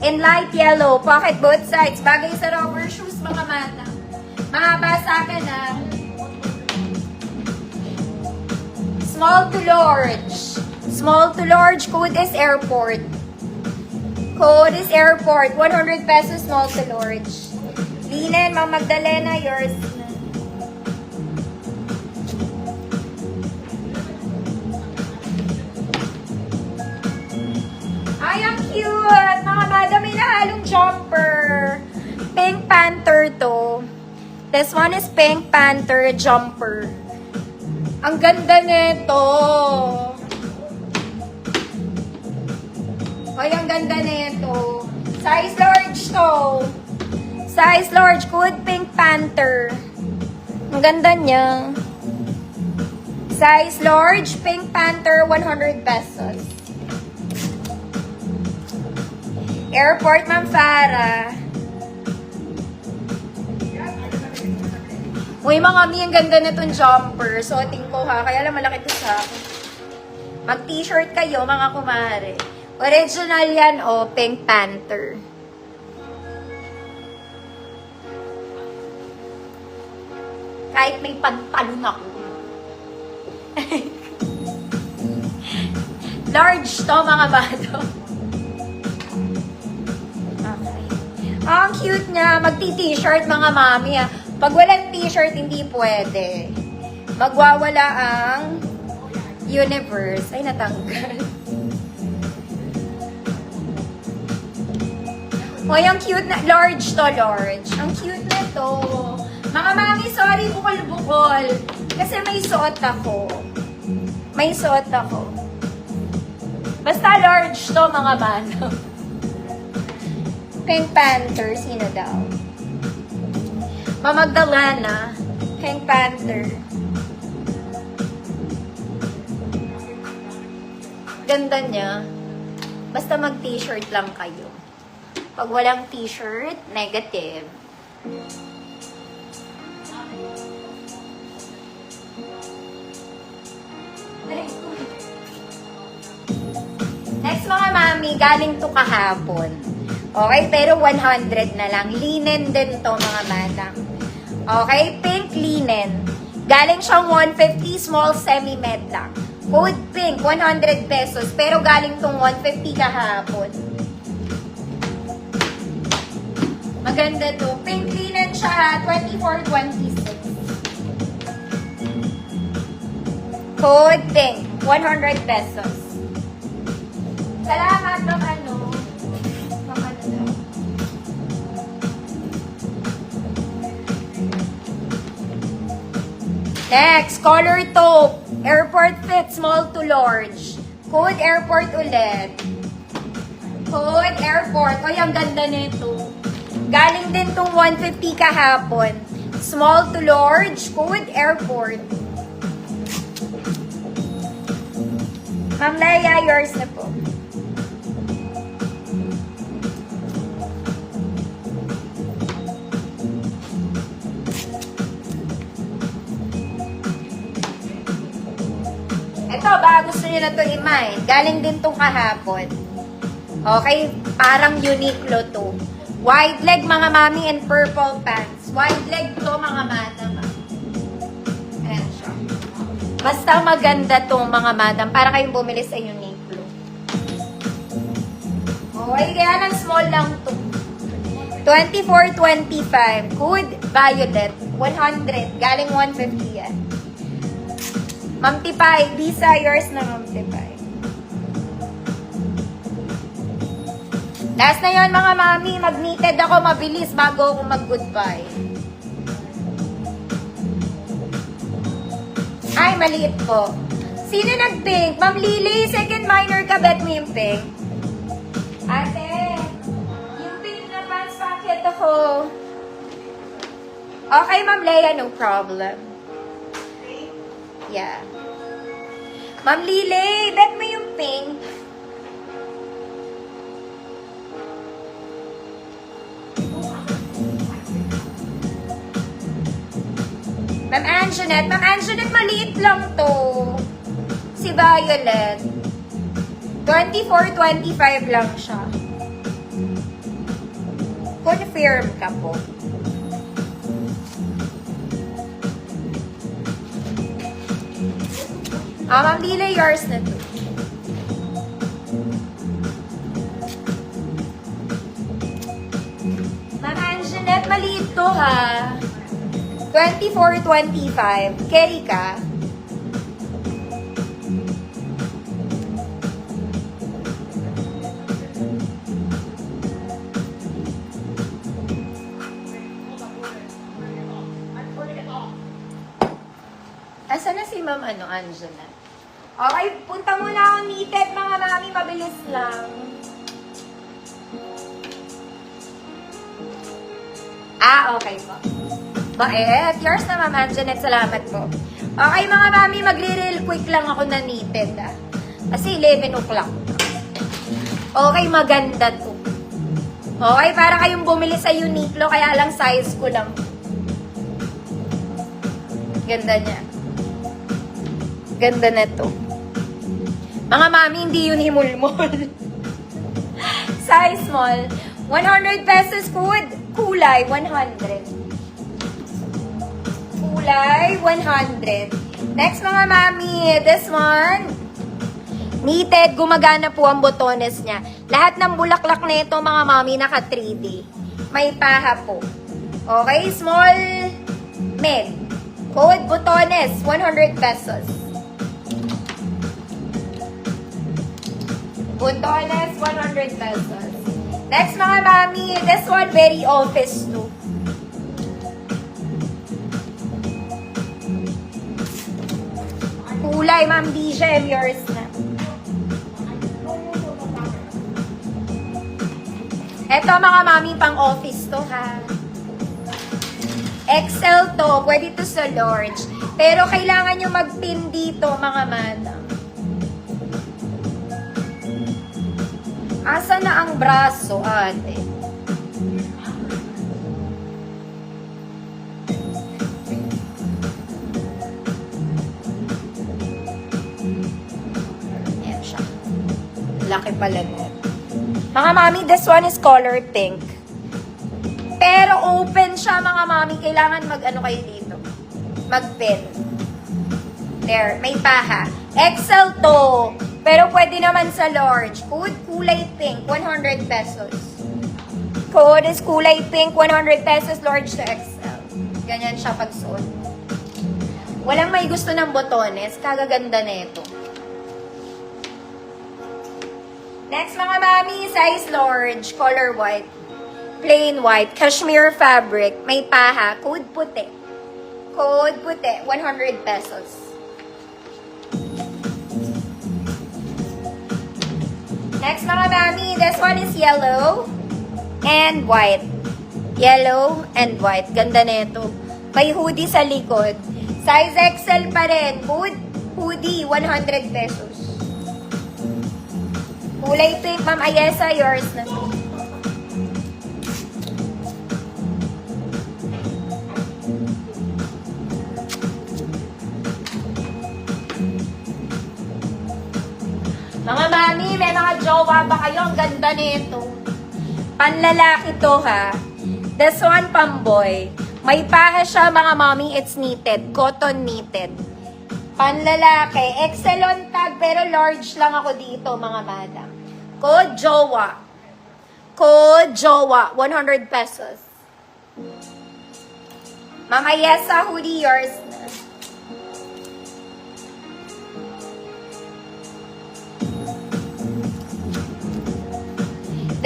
In light yellow, pocket both sides. Bagay sa rubber shoes, mga mata. Mahaba sa akin, ah. Small to large. Small to large, code is airport. Code is airport. 100 pesos, small to large. Linen, Ma'am Magdalena, yours na. Ay, ang cute! Mga madam, may nahalong jumper. Pink Panther to. This one is Pink Panther jumper. Ang ganda nito. Ay, ang ganda nito. Size large to. Size large. Good Pink Panther. Ang ganda niya. Size large. Pink Panther, 100 pesos. Airport, Ma'am Farah. Uy, mga mi, ang ganda na itong jumper. Suotin ko ha. Kaya lang malaki ito sa akin. Mag-t-shirt kayo, mga kumare. Original yan, oh. Pink Panther. Kahit may pantalon ako. Large to, mga bato. Okay. Ang cute niya. Magti-t-shirt, mga mami, ha. Pag walang t-shirt, hindi pwede. Magwawala ang universe. Ay, natanggal. Hoy, ang cute na. Large to, large. Ang cute na to. Mga mami, sorry, bukol-bukol. Kasi may suot ako. May suot ako. Basta large to, mga mano. Pink Panther, sino daw? Ma'am Magdalena, Pink Panther. Ganda niya. Basta mag-t-shirt lang kayo. Pag walang t-shirt, negative. Next, mga mami, galing to kahapon. Okay, pero 100 na lang. Linen din to, mga madam. Okay, pink linen. Galing siyang 150, small semi-med lang. Code pink, 100 pesos. Pero galing tong 150 kahapon. Maganda to. Pink linen siya, 24-26. Code pink, 100 pesos. Salamat, Ma'am ano. Ma'am ano daw. Next, color taupe. Airport fit, small to large. Code airport ulit. Code airport. Oy, ang ganda nito. Galing din tong 150 kahapon. Small to large. Code airport. Ma'am Leia, yours na po. Ito, baka gusto nyo na ito i-mind. Galing din itong kahapon. Okay, parang Uniqlo to. Wide leg, mga mami, and purple pants. Wide leg to, mga madam. Ayan siya. Basta maganda to, mga madam, para kayong bumili sa Uniqlo. Okay, kaya lang small lang to. 24-25. Good violet. 100. Galing 150 yan. Ma'am Tipay, Lisa, yours na, Ma'am Tipay. Last na yun, mga mami. Mag-knitted ako mabilis bago ako mag-goodbye. Ay, maliit po. Sino nag-pink? Ma'am Lily, second minor ka, bet mo yung pink? Ate, yung pink na pants packet ako. Okay, Ma'am Leia, no problem. Yeah. Ma'am Lily, bet mo yung pink. Ma'am Anjanette, maliit lang to. Si Violet. 24-25 lang siya. Confirm ka po. Ma'am Lila, yours na to. Ma'am Anjanette, maliit to ha. 24-25. Carry ka. Asa na si Ma'am Angela? Okay, punta muna ako knitted mga mami, mabilis lang. Okay po. Bakit? Yours na Ma'am Anjanette, salamat po. Okay mga mami, magre-real quick lang ako na knitted Kasi 11 o'clock. Okay, maganda to. Okay, para kayong bumili sa Uniqlo, kaya lang size ko lang. Ganda niya. Ganda na to. Mga mami, hindi yun himulmol. Size small. 100 pesos food. Kulay, 100. Kulay, 100. Next mga mami, this one. Knitted, gumagana po ang botones niya. Lahat ng bulaklak na ito, mga mami, naka 3D. May paha po. Okay, small, mid. Code botones, 100 pesos. Botones, 100 pesos. Next mga mami, this one very office too. Kulay, Ma'am DJ, yours na. Ito mga mami, pang office to ha. XL to, pwede to sa large. Pero kailangan nyo mag-pin dito mga madam. Asa na ang braso, ate? Ayan siya. Laki pala net. Mga mami, this one is color pink. Pero open siya, mga mami. Kailangan mag-ano kayo dito. Mag-pin. There, may paha. XL to. Pero pwede naman sa large. Code kulay pink, 100 pesos. Code is kulay pink, 100 pesos, large to XL. Ganyan siya pag suot. Walang may gusto ng botones, kagaganda nito. Next mga mami, size large, color white. Plain white, cashmere fabric, may paha, code puti. Code puti, 100 pesos. Next mga mami, this one is yellow and white. Yellow and white. Ganda nito. May hoodie sa likod. Size XL pa rin. Hoodie, 100 pesos. Kulay pink, Ma'am Ayesa, yours na to. Mga mami, may mga jowa ba kayo? Ang ganda nito. Panlalaki to ha. This one pamboy. May paha siya mga mami, it's knitted. Cotton knitted. Panlalaki. XL on tag pero large lang ako dito mga madam. Code jowa. Code jowa. 100 pesos. Mama Yesa, hoodie yours na.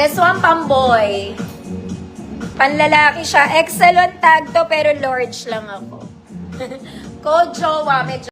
This one, pamboy. Panlalaki siya. XL on tag to, pero large lang ako. Code jowa, medyo